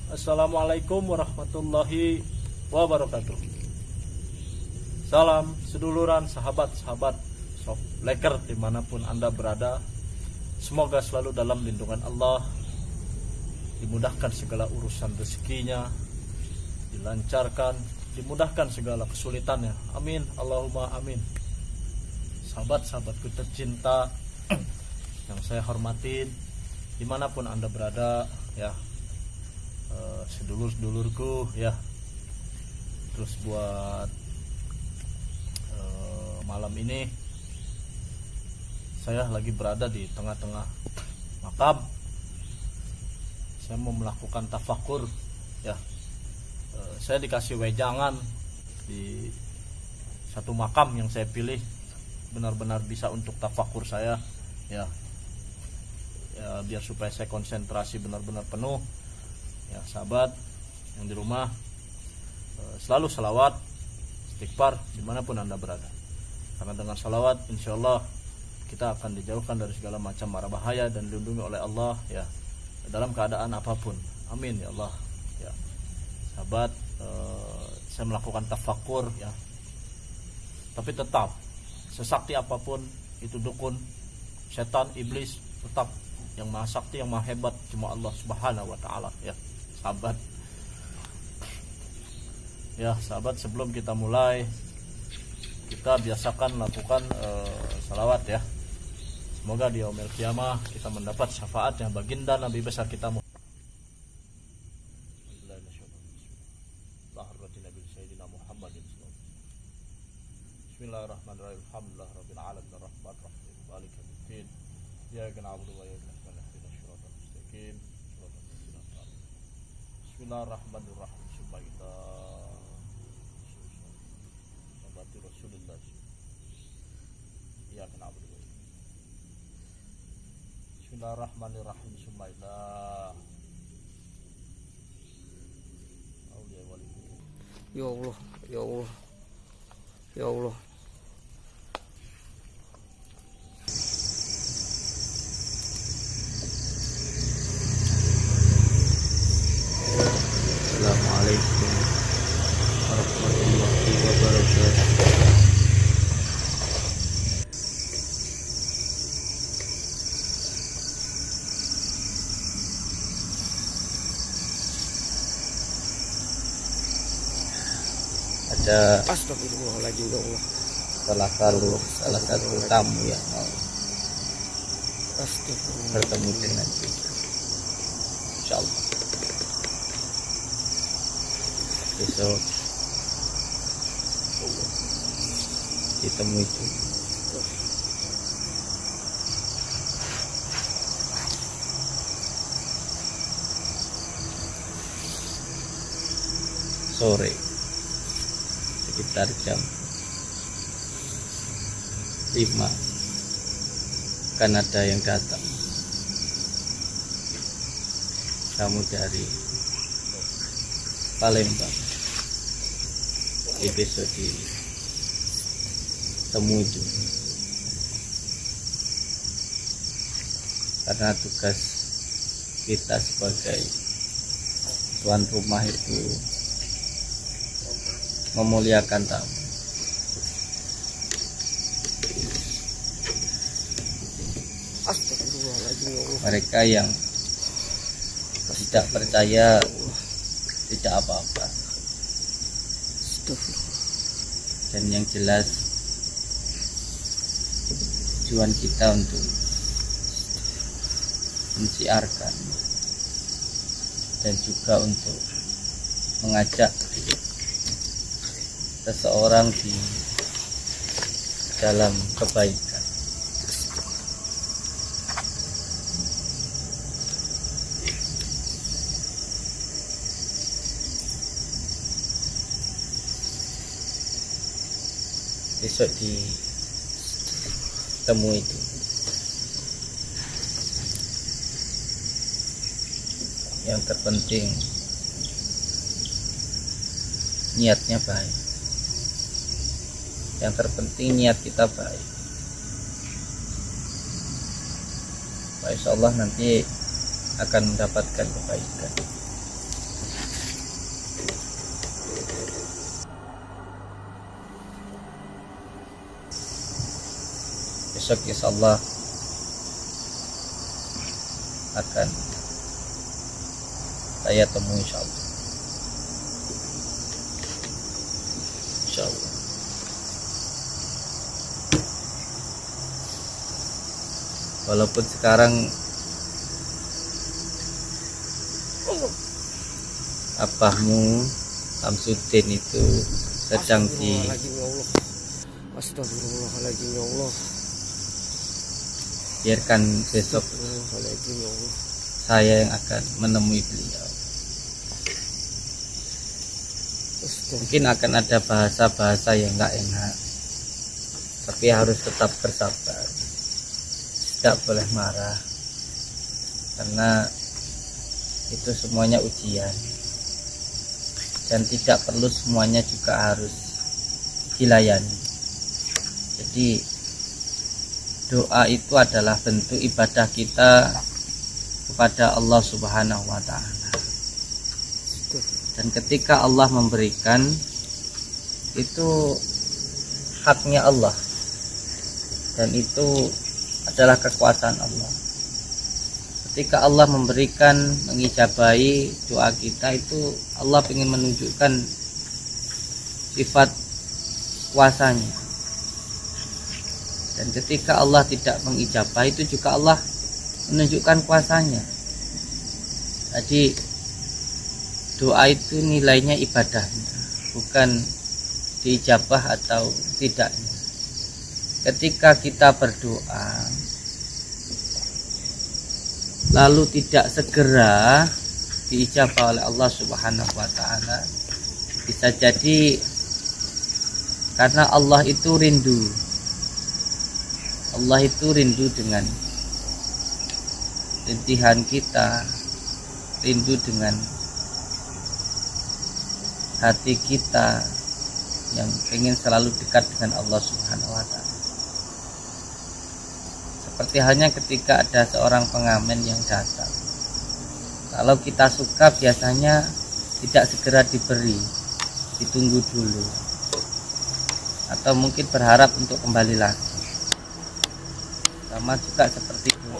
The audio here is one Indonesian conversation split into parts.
Assalamualaikum warahmatullahi wabarakatuh. Salam seduluran, sahabat-sahabat Sob Leker dimanapun Anda berada. Semoga selalu dalam lindungan Allah, dimudahkan segala urusan rezekinya, dilancarkan, dimudahkan segala kesulitannya. Amin, Allahumma amin. Sahabat-sahabatku tercinta yang saya hormatin, dimanapun Anda berada, ya, sedulur-sedulurku, ya. Terus buat malam ini saya lagi berada di tengah-tengah makam. Saya mau melakukan tafakur, ya. Saya dikasih wejangan di satu makam yang saya pilih, benar-benar bisa untuk tafakur saya, ya, biar supaya saya konsentrasi benar-benar penuh. Ya, sahabat yang di rumah, selalu salawat, istighfar dimanapun Anda berada. Karena dengan salawat, insya Allah kita akan dijauhkan dari segala macam mara bahaya dan dilindungi oleh Allah, ya, dalam keadaan apapun. Amin ya Allah. Ya, sahabat, saya melakukan tafakur, ya. Tapi tetap, sesakti apapun itu dukun, setan, iblis, tetap yang maha sakti, yang maha hebat cuma Allah Subhanahu wa taala, ya. Sahabat, ya sahabat, sebelum kita mulai, kita biasakan lakukan salawat, ya. Semoga di yaumil qiyamah kita mendapat syafaatnya baginda Nabi besar kita Bismillahirrahmanirrahim. Alhamdulillah rabbil alamin arrahmanir rahim maliki yaumiddin. Iyyaka na'budu wa iyyaka nasta'in ihdinas siratal mustaqim. Bismillahirrahmanirrahim. Subhanallah. Sabati Rasulullah. Iyyaka na'budu wa iyyaka. Bismillahirrahmanirrahim. Subhanallah. Auliya wali. Ya Allah, ya Allah, ya Allah. Assalamualaikum warahmatullahi wabarakatuh. Ada astagfirullahaladzim, ya Allah, salah satu tamu yang mau bertemu dengan kita, insyaallah besok ditemui itu. Sore sekitar jam 5 kan ada yang datang, kamu dari Palembang, besok ditemui itu karena tugas kita sebagai tuan rumah itu memuliakan tamu. Mereka yang tidak percaya tidak apa-apa, dan yang jelas tujuan kita untuk mensiarkan dan juga untuk mengajak seseorang di dalam kebaikan. Besok ditemui itu yang terpenting niatnya baik. Yang terpenting niat kita baik. Insya Allah nanti akan mendapatkan kebaikan. besok insyaallah akan saya temui insyaallah. Insyaallah. Walaupun sekarang abahmu Samsudin itu sedang di Astagfirullahaladzim ya Allah. Astagfirullahaladzim ya Allah. biarkan besok Astagfirullahaladzim ya Allah. saya yang akan menemui beliau. Mungkin akan ada bahasa-bahasa yang nggak enak, tapi harus tetap bersabar, tidak boleh marah, karena itu semuanya ujian dan tidak perlu semuanya juga harus dilayani. Jadi doa itu adalah bentuk ibadah kita kepada Allah Subhanahu wa Ta'ala. Dan ketika Allah memberikan, itu haknya Allah, dan itu adalah kekuasaan Allah. Ketika Allah memberikan, mengijabahi doa kita, itu Allah ingin menunjukkan sifat kuasanya. Dan ketika Allah tidak mengijabahi, itu juga Allah menunjukkan kuasanya. Jadi doa itu nilainya ibadahnya, bukan diijabah atau tidaknya. Ketika kita berdoa lalu tidak segera diijabah oleh Allah Subhanahu wa Ta'ala, bisa jadi karena Allah itu rindu. Allah itu rindu dengan rintihan kita, rindu dengan hati kita yang ingin selalu dekat dengan Allah Subhanahu wa Ta'ala. Seperti halnya ketika ada seorang pengamen yang datang, kalau kita suka biasanya tidak segera diberi, ditunggu dulu, atau mungkin berharap untuk kembali lagi. Sama juga seperti itu,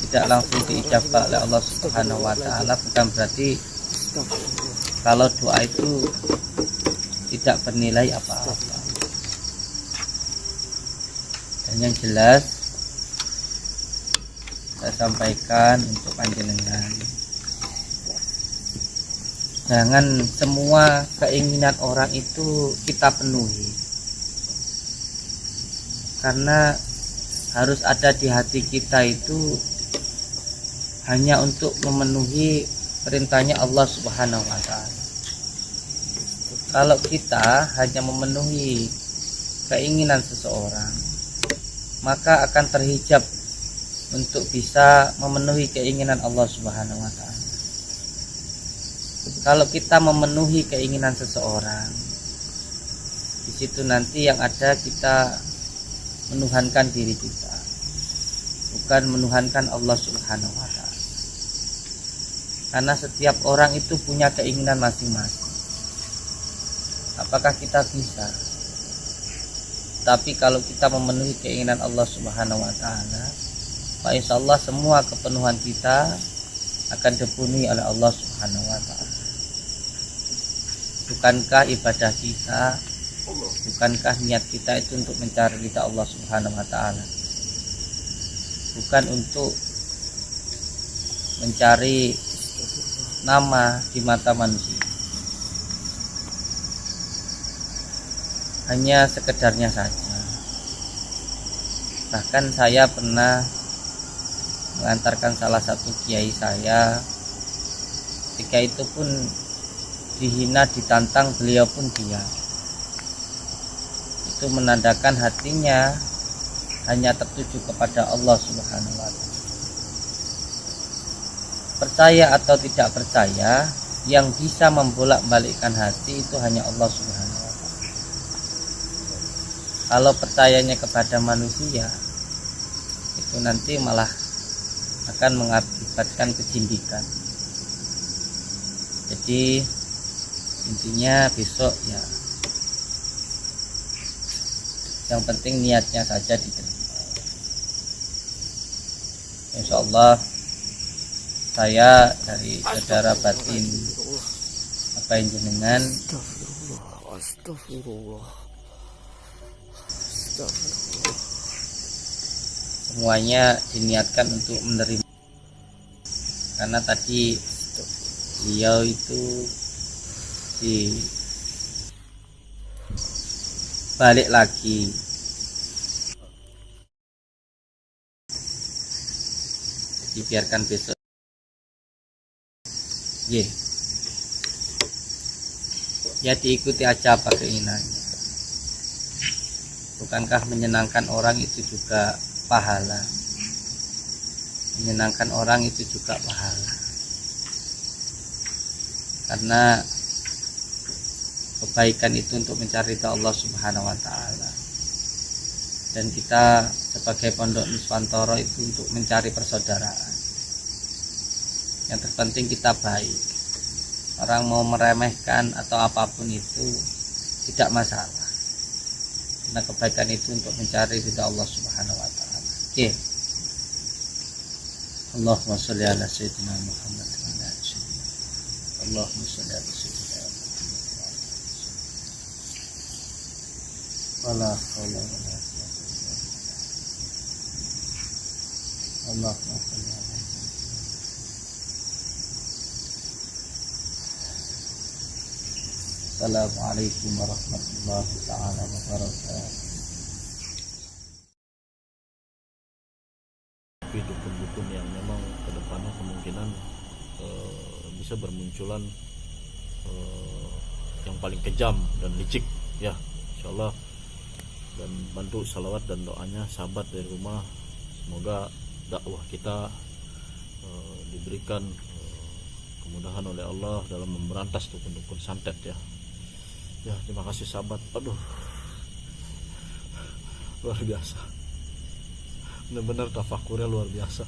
tidak langsung diijabah oleh Allah Subhanahu wa Ta'ala, bukan berarti kalau doa itu tidak bernilai apa-apa. Dan yang jelas saya sampaikan untuk panjenengan, jangan semua keinginan orang itu kita penuhi, karena harus ada di hati kita itu hanya untuk memenuhi perintahnya Allah Subhanahu wa Ta'ala. Kalau kita hanya memenuhi keinginan seseorang, maka akan terhijab untuk bisa memenuhi keinginan Allah Subhanahu wa Ta'ala. Kalau kita memenuhi keinginan seseorang, di situ nanti yang ada kita menuhankan diri kita, bukan menuhankan Allah Subhanahu wa Ta'ala. Karena setiap orang itu punya keinginan masing-masing. Apakah kita bisa? Tapi kalau kita memenuhi keinginan Allah Subhanahu wa Ta'ala, maka insyaallah semua kepenuhan kita akan dipenuhi oleh Allah Subhanahu wa Ta'ala. Bukankah ibadah kita, bukankah niat kita itu untuk mencari ridha Allah Subhanahu wa Ta'ala, bukan untuk mencari nama di mata manusia, hanya sekedarnya saja. Bahkan saya pernah mengantarkan salah satu kiai saya, ketika itu pun dihina, ditantang, beliau pun diam. Itu menandakan hatinya hanya tertuju kepada Allah Subhanahu wa Ta'ala. Percaya atau tidak percaya, yang bisa membolak-balikkan hati itu hanya Allah Subhanahu wa Ta'ala. Kalau percayanya kepada manusia, itu nanti malah akan mengakibatkan kecindikan. Jadi intinya besok ya, Yang penting niatnya saja diterima. Insya Allah saya dari saudara batin apa jenengan Astagfirullah, astagfirullah, astagfirullah. semuanya diniatkan untuk menerima, karena tadi beliau itu di balik lagi dibiarkan besok ya diikuti aja apa keinginannya. Bukankah menyenangkan orang itu juga pahala? Menyenangkan orang itu juga pahala, karena kebaikan itu untuk mencari ridha Allah Subhanahu wa taala. Dan kita sebagai pondok Nuswantoro itu untuk mencari persaudaraan. Yang terpenting kita baik. Orang mau meremehkan atau apapun itu tidak masalah, karena kebaikan itu untuk mencari ridha Allah Subhanahu wa taala. Oke. Allahumma sholli ala sayyidina Muhammad wa ala ali sayyidina. Allahumma sholli ala sayyidina Muhammad. Wala haula wala quwwata illa billah. Allahumma sholli ala Assalamualaikum warahmatullahi taala wabarakatuh. Tapi dukun-dukun yang memang kedepannya kemungkinan bisa bermunculan yang paling kejam dan licik ya, insyaallah. Dan bantu salawat dan doanya sahabat dari rumah, semoga dakwah kita diberikan kemudahan oleh Allah dalam memberantas dukun-dukun santet ya. Ya, terima kasih sahabat. Aduh, luar biasa, benar-benar tafakurnya luar biasa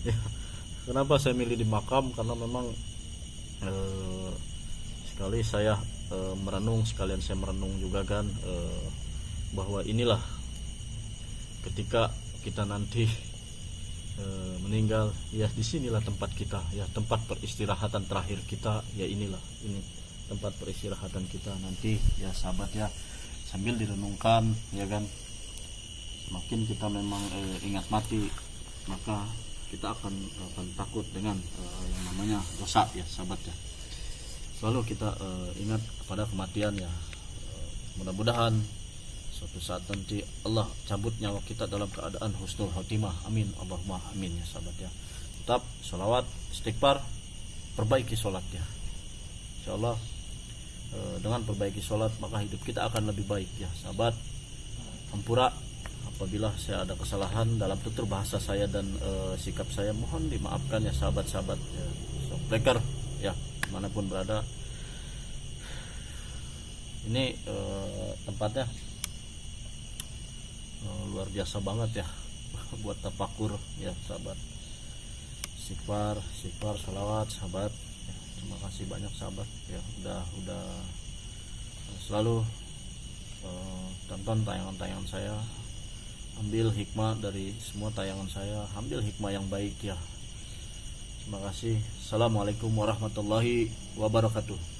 ya. Kenapa saya milih di makam? Karena memang sekali saya merenung, sekalian saya merenung juga kan, bahwa inilah ketika kita nanti meninggal ya, disinilah tempat kita ya, tempat peristirahatan terakhir kita ya, ini tempat peristirahatan kita nanti ya sahabat ya. Sambil direnungkan ya kan, semakin kita memang ingat mati, maka kita akan takut dengan yang namanya dosa ya sahabat ya. Selalu kita ingat kepada kematian ya. Mudah-mudahan suatu saat nanti Allah cabut nyawa kita dalam keadaan husnul khotimah. Amin Allahumma amin ya sahabat ya. Tetap sholawat, istighfar, perbaiki sholatnya, insyaallah. Dengan perbaiki sholat maka hidup kita akan lebih baik ya sahabat. Ampura apabila saya ada kesalahan dalam tutur bahasa saya dan sikap saya, mohon dimaafkan ya sahabat-sahabat ya, shockbreaker ya, dimanapun berada. Ini tempatnya luar biasa banget ya buat tafakur ya sahabat. Istighfar, sholawat sahabat ya. Terima kasih banyak sahabat ya, udah selalu tonton tayangan-tayangan saya, ambil hikmah dari semua tayangan saya, ambil hikmah yang baik ya. Terima kasih. Assalamualaikum warahmatullahi wabarakatuh.